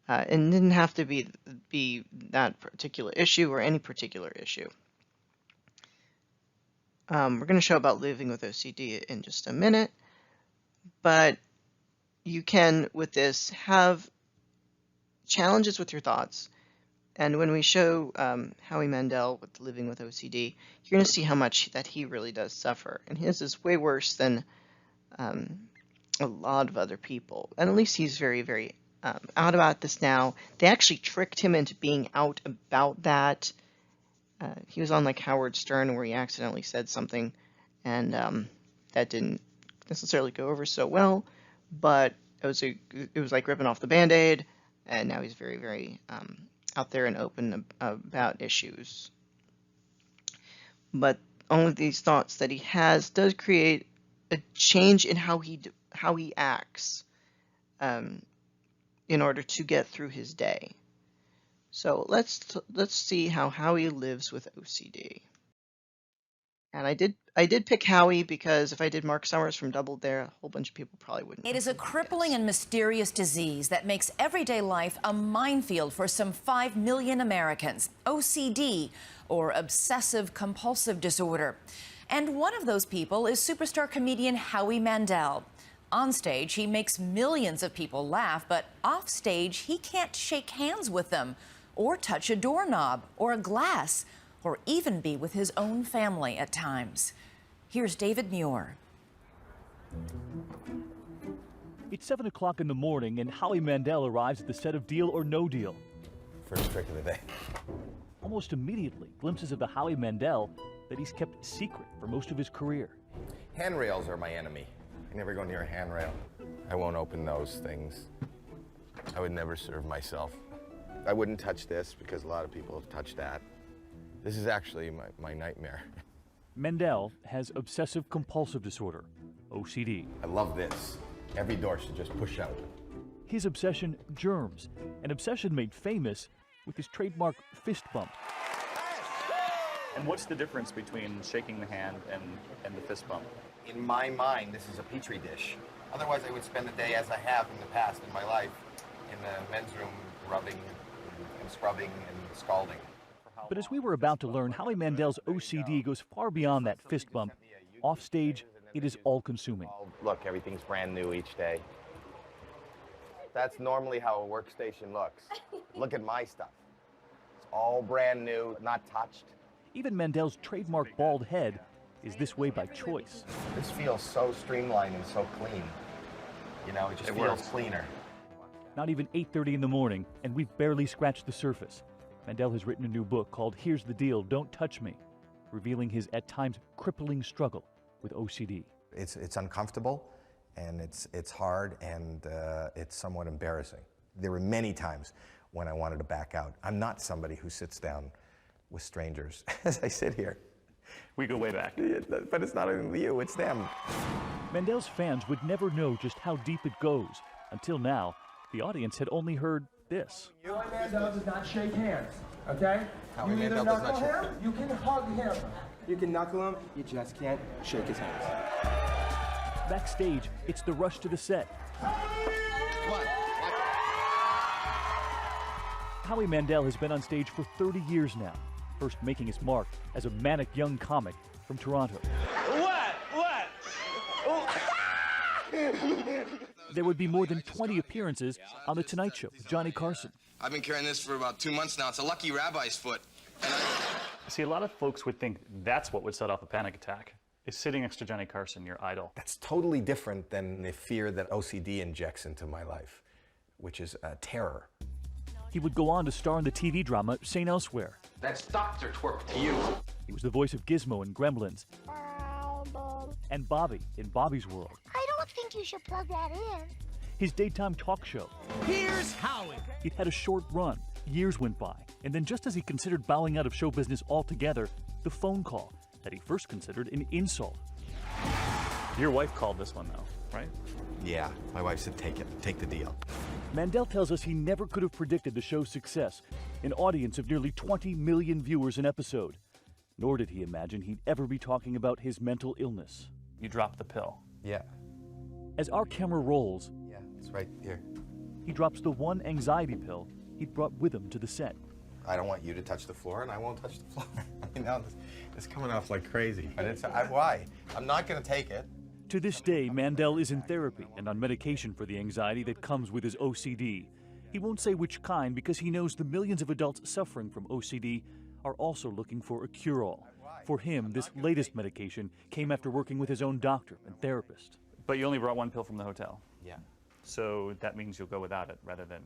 And didn't have to be that particular issue or any particular issue. We're going to show about living with OCD in just a minute, but you can, with this, have challenges with your thoughts. And when we show Howie Mandel with living with OCD, you're going to see how much that he really does suffer. And his is way worse than a lot of other people. And at least he's very, very out about this now. They actually tricked him into being out about that. He was on like Howard Stern where he accidentally said something, and that didn't necessarily go over so well, but it was like ripping off the Band-Aid, and now he's very, very out there and open about issues. But all of these thoughts that he has does create a change in how he acts in order to get through his day. So let's see how Howie lives with OCD. And I did pick Howie because if I did Mark Summers from Double Dare, a whole bunch of people probably wouldn't. It is a crippling and mysterious disease that makes everyday life a minefield for some 5 million Americans. OCD, or Obsessive-Compulsive Disorder. And one of those people is superstar comedian Howie Mandel. On stage, he makes millions of people laugh, but off stage, he can't shake hands with them, or touch a doorknob, or a glass, or even be with his own family at times. Here's David Muir. It's 7 o'clock in the morning, and Howie Mandel arrives at the set of Deal or No Deal. First trick of the day. Almost immediately, glimpses of the Howie Mandel that he's kept secret for most of his career. Handrails are my enemy. I never go near a handrail. I won't open those things. I would never serve myself. I wouldn't touch this because a lot of people have touched that. This is actually my nightmare. Mandel has Obsessive-Compulsive Disorder, OCD. I love this. Every door should just push out. His obsession, germs, an obsession made famous with his trademark fist bump. And what's the difference between shaking the hand and the fist bump? In my mind, this is a petri dish. Otherwise, I would spend the day as I have in the past in my life in the men's room, rubbing and scrubbing and scalding. But as we were about to learn, Howie Mandel's OCD goes far beyond that fist bump. Off stage, it is all-consuming. Look, everything's brand new each day. That's normally how a workstation looks. Look at my stuff. It's all brand new, not touched. Even Mandel's trademark bald head is this way by choice. This feels so streamlined and so clean. You know, it just feels cleaner. Not even 8:30 in the morning, and we've barely scratched the surface. Mandel has written a new book called Here's the Deal, Don't Touch Me, revealing his at times crippling struggle with OCD. It's uncomfortable, and it's hard, and it's somewhat embarrassing. There were many times when I wanted to back out. I'm not somebody who sits down with strangers as I sit here. We go way back. But it's not only you, it's them. Mandel's fans would never know just how deep it goes. Until now, the audience had only heard this. Howie Mandel does not shake hands, okay? Howie You either Mandel does knuckle not him, you can hug him. You can knuckle him, you just can't shake his hands. Backstage, it's the rush to the set. Howie Mandel has been on stage for 30 years now, first making his mark as a manic young comic from Toronto. What? There would be more than 20 appearances on The Tonight Show with Johnny Carson. I've been carrying this for about 2 months now. It's a lucky rabbi's foot. See, a lot of folks would think that's what would set off a panic attack, is sitting next to Johnny Carson, your idol. That's totally different than the fear that OCD injects into my life, which is terror. He would go on to star in the TV drama St. Elsewhere. That's Dr. Twerp to you. He was the voice of Gizmo in Gremlins. And Bobby in Bobby's World. I don't think you should plug that in. His daytime talk show. Here's Howie. It had a short run. Years went by, and then just as he considered bowing out of show business altogether, the phone call that he first considered an insult. Your wife called this one, though, right? Yeah, my wife said take it, take the deal. Mandel tells us he never could have predicted the show's success, an audience of nearly 20 million viewers an episode. Nor did he imagine he'd ever be talking about his mental illness. You dropped the pill. Yeah. As our camera rolls, yeah, it's right here. He drops the one anxiety pill he'd brought with him to the set. I don't want you to touch the floor, and I won't touch the floor. I mean, now it's coming off like crazy. But why? I'm not going to take it. To this day, Mandel is in therapy and on medication for the anxiety that comes with his OCD. He won't say which kind because he knows the millions of adults suffering from OCD are also looking for a cure-all. For him, this latest medication came after working with his own doctor and therapist. But you only brought one pill from the hotel. Yeah. So that means you'll go without it rather than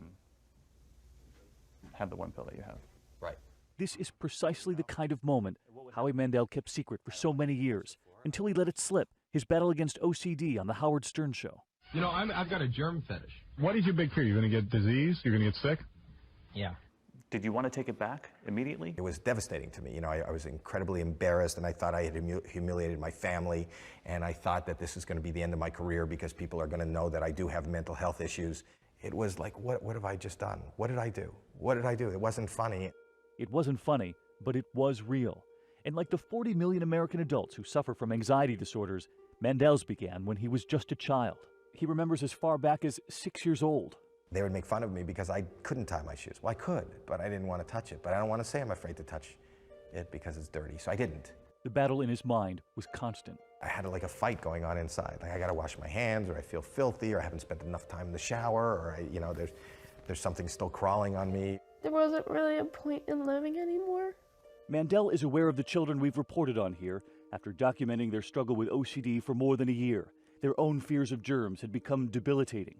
have the one pill that you have. Right. This is precisely the kind of moment Howie Mandel kept secret for so many years, until he let it slip, his battle against OCD on The Howard Stern Show. You know, I've got a germ fetish. What is your big fear? You're going to get disease? You're going to get sick? Yeah. Did you want to take it back immediately? It was devastating to me. You know, I was incredibly embarrassed, and I thought I had humiliated my family, and I thought that this is going to be the end of my career because people are going to know that I do have mental health issues. It was like, what have I just done? What did I do? What did I do? It wasn't funny. It wasn't funny, but it was real. And like the 40 million American adults who suffer from anxiety disorders, Mandel's began when he was just a child. He remembers as far back as 6 years old. They would make fun of me because I couldn't tie my shoes. Well, I could, but I didn't want to touch it. But I don't want to say I'm afraid to touch it because it's dirty, so I didn't. The battle in his mind was constant. I had like a fight going on inside. Like I got to wash my hands, or I feel filthy, or I haven't spent enough time in the shower, or there's something still crawling on me. There wasn't really a point in living anymore. Mandel is aware of the children we've reported on here after documenting their struggle with OCD for more than a year. Their own fears of germs had become debilitating.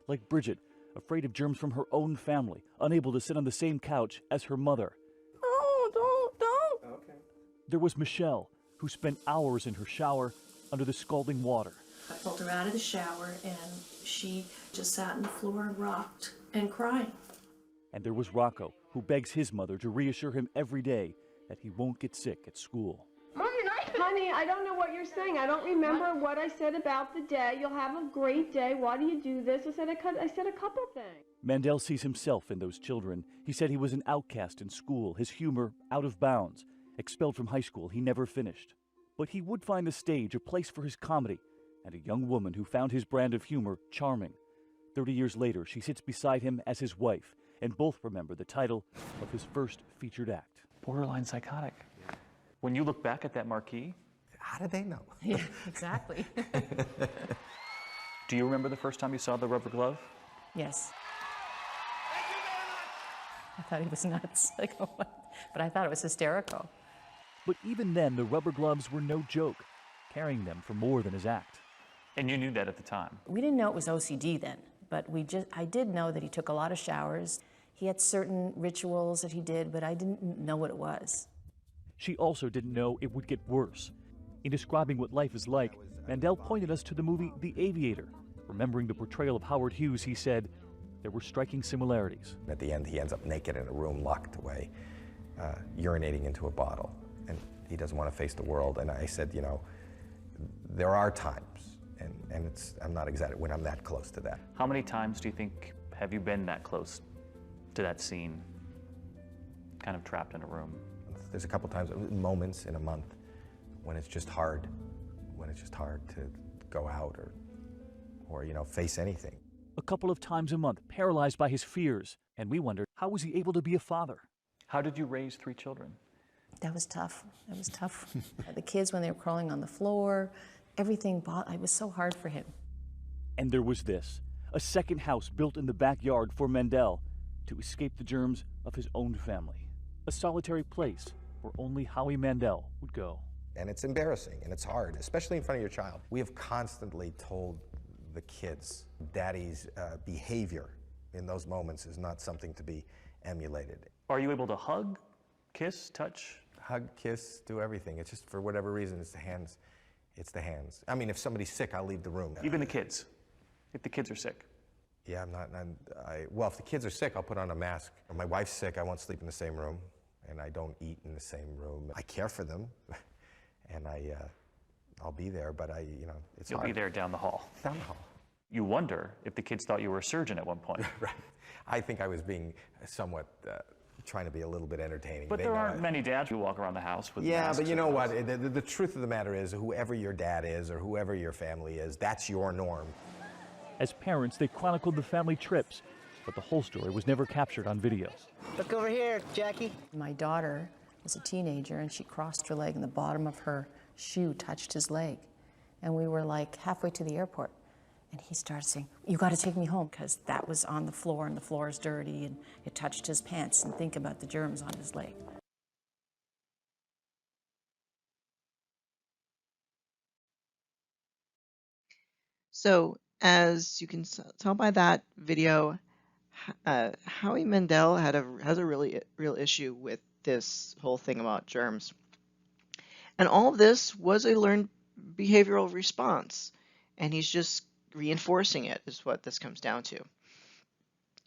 Like Bridget, afraid of germs from her own family, unable to sit on the same couch as her mother. Oh, don't. Okay. There was Michelle, who spent hours in her shower under the scalding water. I pulled her out of the shower and she just sat on the floor and rocked and crying. And there was Rocco, who begs his mother to reassure him every day that he won't get sick at school. Mom, you're not. Honey, I don't know what you're saying. I don't remember what I said about the day. You'll have a great day. Why do you do this? I said a couple things. Mandel sees himself in those children. He said he was an outcast in school, his humor out of bounds. Expelled from high school, he never finished. But he would find the stage a place for his comedy, and a young woman who found his brand of humor charming. 30 years later, she sits beside him as his wife, and both remember the title of his first featured act. Borderline psychotic. When you look back at that marquee... How did they know? Yeah, exactly. Do you remember the first time you saw the rubber glove? Yes. I thought he was nuts. Like, what? But I thought it was hysterical. But even then, the rubber gloves were no joke, carrying them for more than his act. And you knew that at the time? We didn't know it was OCD then, but I did know that he took a lot of showers. He had certain rituals that he did, but I didn't know what it was. She also didn't know it would get worse. In describing what life is like, Mandel pointed us to the movie The Aviator. Remembering the portrayal of Howard Hughes, he said, there were striking similarities. At the end, he ends up naked in a room locked away, urinating into a bottle, and he doesn't want to face the world. And I said, you know, there are times, and I'm not exaggerating, when I'm that close to that. How many times do you think have you been that close to that scene, kind of trapped in a room? There's a couple times, moments in a month, when it's just hard to go out or you know, face anything. A couple of times a month, paralyzed by his fears, and we wondered, how was he able to be a father? How did you raise 3 children? That was tough. That was tough. The kids, when they were crawling on the floor, everything, it was so hard for him. And there was this, a second house built in the backyard for Mandel to escape the germs of his own family. A solitary place where only Howie Mandel would go. And it's embarrassing and it's hard, especially in front of your child. We have constantly told the kids Daddy's behavior in those moments is not something to be emulated. Are you able to hug, kiss, touch? Hug, kiss, do everything. It's just for whatever reason, it's the hands. It's the hands. I mean, if somebody's sick, I'll leave the room. Even the kids, if the kids are sick. Yeah, well, if the kids are sick, I'll put on a mask. Or my wife's sick, I won't sleep in the same room, and I don't eat in the same room. I care for them, and I'll be there, but it's You'll hard. be there down the hall. Down the hall. You wonder if the kids thought you were a surgeon at one point. Right. I think I was being somewhat, trying to be a little bit entertaining. But there aren't many dads who walk around the house with masks. But you know what? The truth of the matter is, whoever your dad is or whoever your family is, that's your norm. As parents, they chronicled the family trips, but the whole story was never captured on video. Look over here, Jackie. My daughter was a teenager, and she crossed her leg, and the bottom of her shoe touched his leg. And we were like halfway to the airport, and he started saying, "You got to take me home," because that was on the floor, and the floor is dirty, and it touched his pants, and think about the germs on his leg. So, as you can tell by that video, Howie Mandel has a really real issue with this whole thing about germs. And all of this was a learned behavioral response, and he's just reinforcing it, is what this comes down to.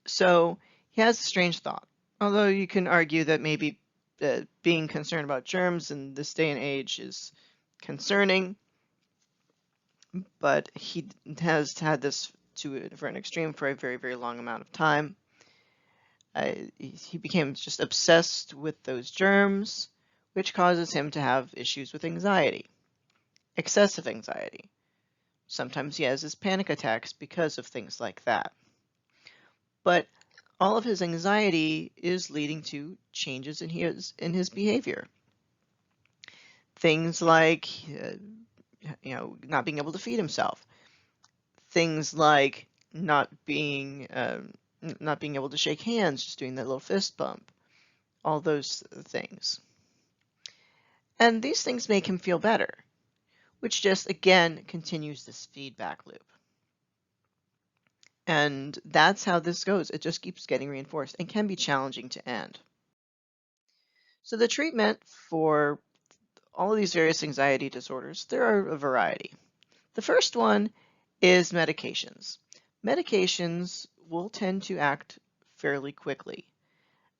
So he has a strange thought, although you can argue that maybe being concerned about germs in this day and age is concerning, but he has had this for an extreme for a very, very long amount of time. He became just obsessed with those germs, which causes him to have issues with anxiety, excessive anxiety. Sometimes he has his panic attacks because of things like that. But all of his anxiety is leading to changes in his behavior. Things like not being able to feed himself. Things like not being able to shake hands, just doing that little fist bump. All those things. And these things make him feel better, which just, again, continues this feedback loop. And that's how this goes. It just keeps getting reinforced and can be challenging to end. So the treatment for all of these various anxiety disorders, there are a variety. The first one is medications. Medications will tend to act fairly quickly.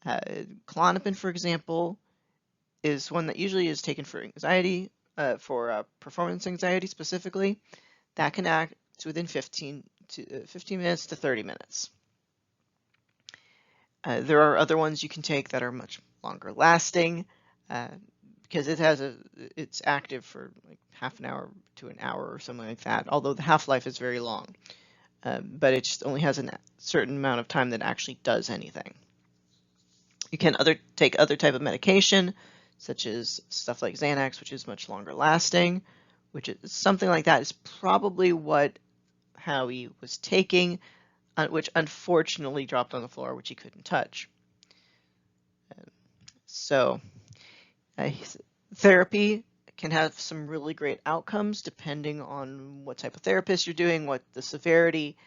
Klonopin, for example, is one that usually is taken for anxiety, for performance anxiety specifically. That can act within 15 minutes to 30 minutes. There are other ones you can take that are much longer lasting, because it's active for like half an hour to an hour or something like that, although the half-life is very long. But it just only has a certain amount of time that actually does anything. You can take other type of medication, such as stuff like Xanax, which is much longer lasting, which is something like that is probably what Howie was taking, which unfortunately dropped on the floor, which he couldn't touch. So therapy can have some really great outcomes depending on what type of therapist you're doing, what the severity.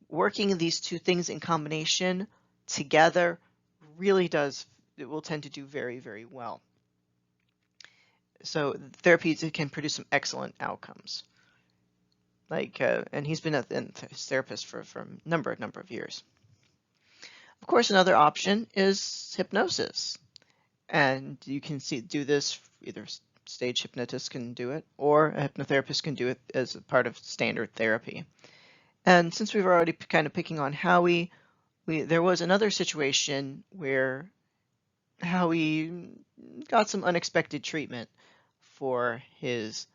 Working these two things in combination together really it will tend to do very, very well. So therapy can produce some excellent outcomes. And he's been a therapist for a number of years. Of course, another option is hypnosis. And you can do this, either stage hypnotist can do it, or a hypnotherapist can do it as a part of standard therapy. And since we've already kind of picking on Howie, there was another situation where Howie got some unexpected treatment for his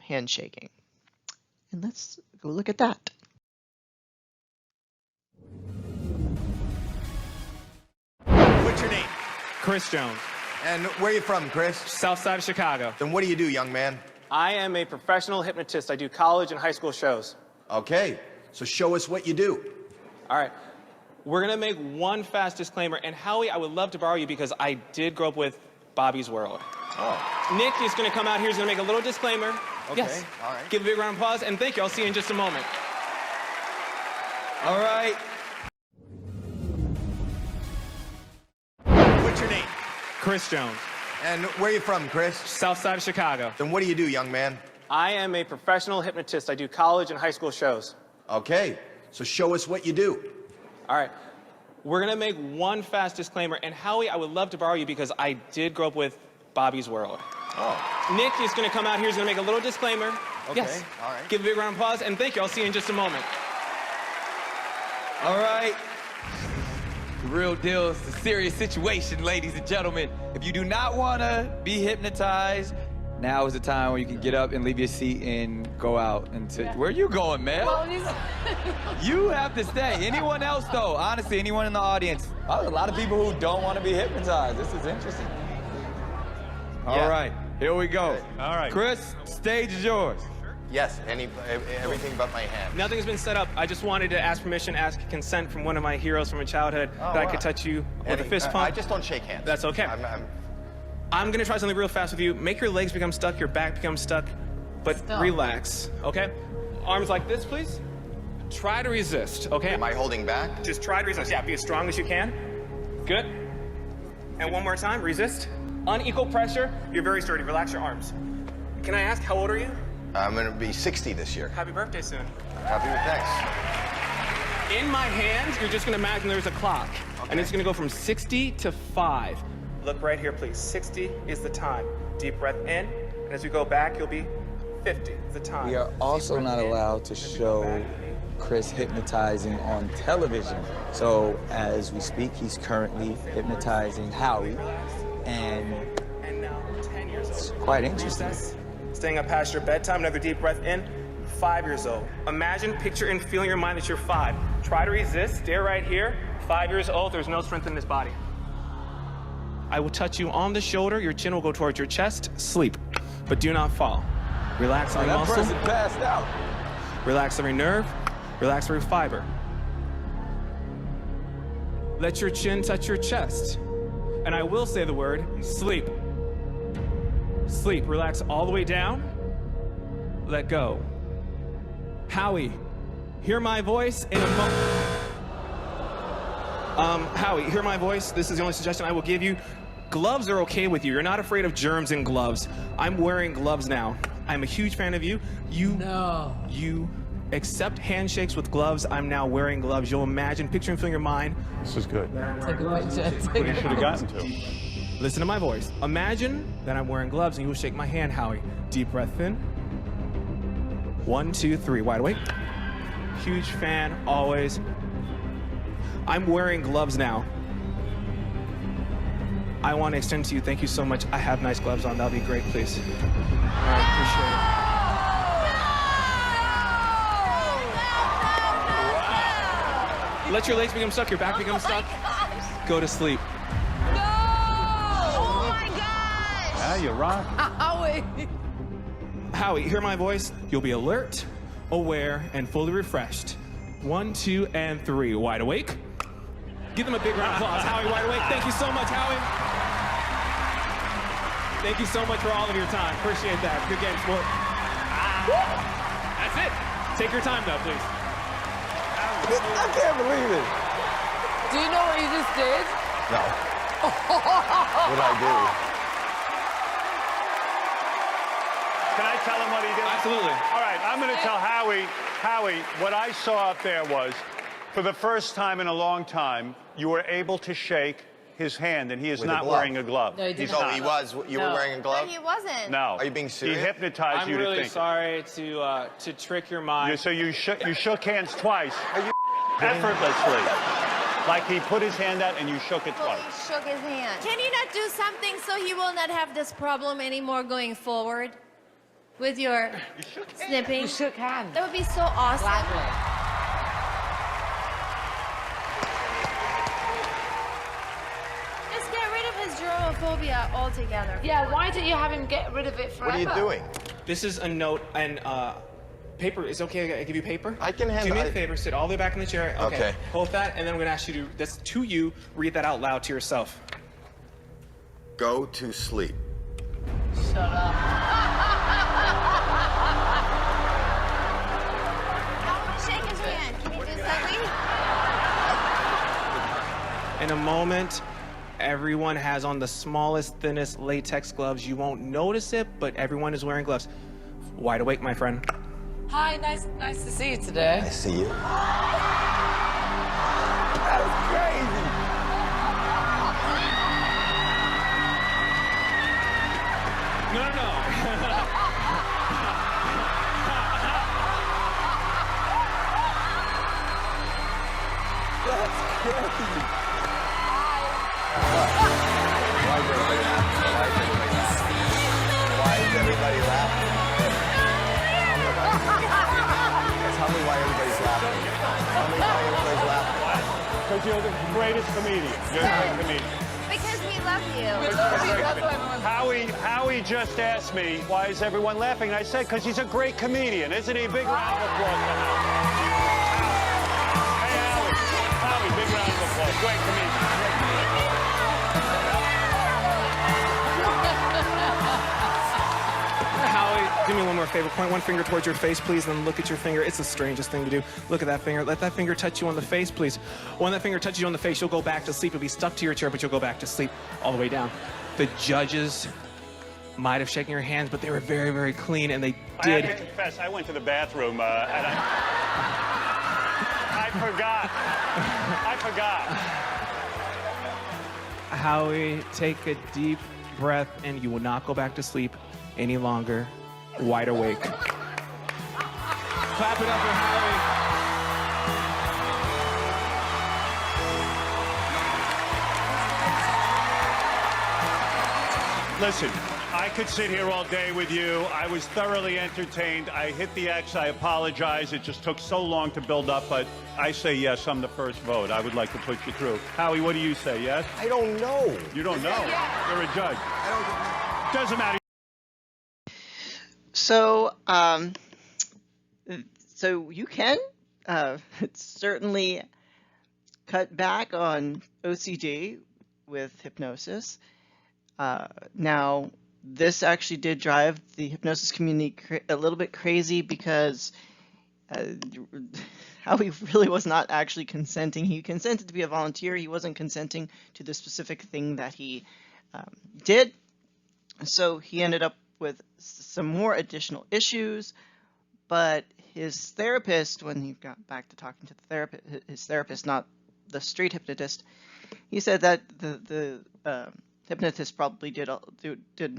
handshaking. And let's go look at that. What's your name? Chris Jones. And where are you from, Chris? South side of Chicago. Then what do you do, young man? I am a professional hypnotist. I do college and high school shows. Okay, so show us what you do. All right. We're going to make one fast disclaimer. And Howie, I would love to borrow you because I did grow up with Bobby's World. Oh. Nick is going to come out here. He's going to make a little disclaimer. Okay, Yes. all right. Give a big round of applause, and thank you. I'll see you in just a moment. All right. What's your name? Chris Jones. And where are you from, Chris? South side of Chicago. Then what do you do, young man? I am a professional hypnotist. I do college and high school shows. Okay, so show us what you do. All right. We're going to make one fast disclaimer. And Howie, I would love to borrow you because I did grow up with Bobby's World. Oh. Nick is going to come out here. He's going to make a little disclaimer. Okay, Yes. all right. Give a big round of applause, and thank you. I'll see you in just a moment. All right. The real deal. It's a serious situation, ladies and gentlemen. If you do not want to be hypnotized, now is the time where you can get up and leave your seat and go out. Where are you going, man? You have to stay. Anyone else, though? Honestly, anyone in the audience? Oh, there's a lot of people who don't want to be hypnotized. This is interesting. All right, here we go. All right. Chris, stage is yours. Yes, everything but my hand. Nothing's been set up. I just wanted to ask permission, ask consent from one of my heroes from my childhood that I could touch you with a fist pump. I just don't shake hands. That's okay. I'm going to try something real fast with you. Make your legs become stuck, your back become stuck, but relax, okay? Arms like this, please. Try to resist, okay? Am I holding back? Just try to resist. Yeah, be as strong as you can. Good. And one more time, resist. Unequal pressure. You're very sturdy. Relax your arms. Can I ask, how old are you? I'm going to be 60 this year. Happy birthday soon. Happy thanks. In my hands, you're just going to imagine there's a clock, and it's going to go from 60 to 5. Look right here, please. 60 is the time. Deep breath in, and as we go back, you'll be 50 is the time. We are also not allowed to show Chris hypnotizing on television. So as we speak, he's currently hypnotizing Howie, and now 10 years old. it's quite interesting. Staying up past your bedtime, another deep breath in. 5 years old. Imagine, picture, and feel in your mind that you're 5. Try to resist, stay right here. 5 years old, there's no strength in this body. I will touch you on the shoulder, your chin will go towards your chest, sleep, but do not fall. Relax every muscle. That person passed out. Relax every nerve, relax every fiber. Let your chin touch your chest. And I will say the word, sleep. Sleep, relax all the way down. Let go. Howie, hear my voice in a moment. Howie, hear my voice. This is the only suggestion I will give you. Gloves are okay with you. You're not afraid of germs in gloves. I'm wearing gloves now. I'm a huge fan of you. You accept handshakes with gloves. I'm now wearing gloves. You'll imagine, picture and feel in your mind. This is good. Take What you should have gotten to. Listen to my voice. Imagine that I'm wearing gloves and you will shake my hand, Howie. Deep breath in. 1, 2, 3. Wide awake. Huge fan, always. I'm wearing gloves now. I want to extend to you, thank you so much. I have nice gloves on. That'll be great, please. I appreciate it. Let your legs become stuck, your back become stuck. Go to sleep. Yeah, you rock. Howie, hear my voice. You'll be alert, aware, and fully refreshed. 1, 2, and 3. Wide awake. Give them a big round of applause. Howie, wide awake. Thank you so much, Howie. Thank you so much for all of your time. Appreciate that. Good game, sport. That's it. Take your time, though, please. I can't believe it. Do you know what you just did? No. What'd I do? Can I tell him what he did? Absolutely. All right, I'm going to tell Howie, what I saw up there was, for the first time in a long time, you were able to shake his hand, and he is With a not glove. wearing a glove. No, he did He's not. not. He was. You were wearing a glove? No, he wasn't. No. Are you being serious? He hypnotized I'm you to really think it. sorry to trick your mind. So you shook hands twice. Effortlessly. Like he put his hand out and you shook it Well, twice. he shook his hand. Can you not do something so he will not have this problem anymore going forward with your snipping? You shook hands. That would be so awesome. Just get rid of his Agoraphobia altogether. Yeah, why don't you have him get rid of it forever? What are you doing? This is a note and paper. Is it okay I give you paper? I can handle Do me it. a favor, sit all the way back in the chair. Okay. Hold that, and then we're gonna ask you to, that's to you, read that out loud to yourself. Go to sleep. Shut up. Shake his hand. Can you do something? In a moment, everyone has on the smallest, thinnest latex gloves. You won't notice it, but everyone is wearing gloves. Wide awake, my friend. Hi, nice to see you today. I see you. That was crazy. No. That's crazy. Why is everybody laughing? Tell me why everybody's laughing. Tell me why everybody's laughing. Because you're the greatest comedian. You're a great comedian. Because we love you. Howie just asked me, why is everyone laughing? And I said, because he's a great comedian. Isn't he? A big round of applause for Howie. Hey, Howie, big round of applause. Great comedian. Howie, do me one more favor. Point one finger towards your face, please, and then look at your finger. It's the strangest thing to do. Look at that finger. Let that finger touch you on the face, please. When that finger touches you on the face, you'll go back to sleep. You'll be stuck to your chair, but you'll go back to sleep all the way down. The judges might have shaken your hands, but they were very, very clean, and they did. I have to confess, I went to the bathroom, and I forgot. I forgot. Howie, take a deep breath, and you will not go back to sleep any longer. Wide awake. Clap it up for Howie. Listen, I could sit here all day with you. I was thoroughly entertained. I hit the X. I apologize. It just took so long to build up, but I say yes. I'm the first vote. I would like to put you through. Howie, what do you say? Yes? I don't know. You don't know? You're a judge. Doesn't matter. So, so you can certainly cut back on OCD with hypnosis. Now, this actually did drive the hypnosis community a little bit crazy because Howie really was not actually consenting. He consented to be a volunteer. He wasn't consenting to the specific thing that he did. So he ended up with some more additional issues, but his therapist, when he got back to talking to the therapist, his therapist, not the street hypnotist, he said that the hypnotist probably did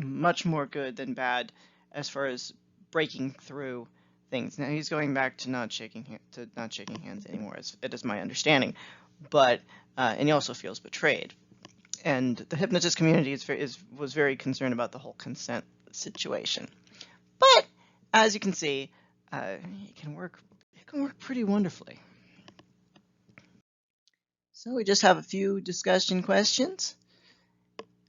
much more good than bad as far as breaking through things. Now he's going back to not shaking hands anymore, as it is my understanding, but and he also feels betrayed. And the hypnotist community was very concerned about the whole consent situation. But as you can see, it can work pretty wonderfully. So we just have a few discussion questions.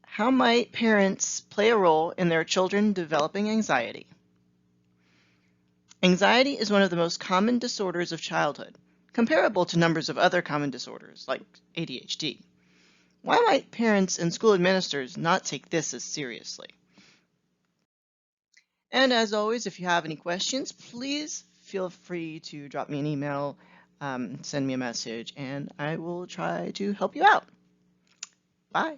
How might parents play a role in their children developing anxiety? Anxiety is one of the most common disorders of childhood, comparable to numbers of other common disorders like ADHD. Why might parents and school administrators not take this as seriously? And as always, if you have any questions, please feel free to drop me an email, send me a message, and I will try to help you out. Bye.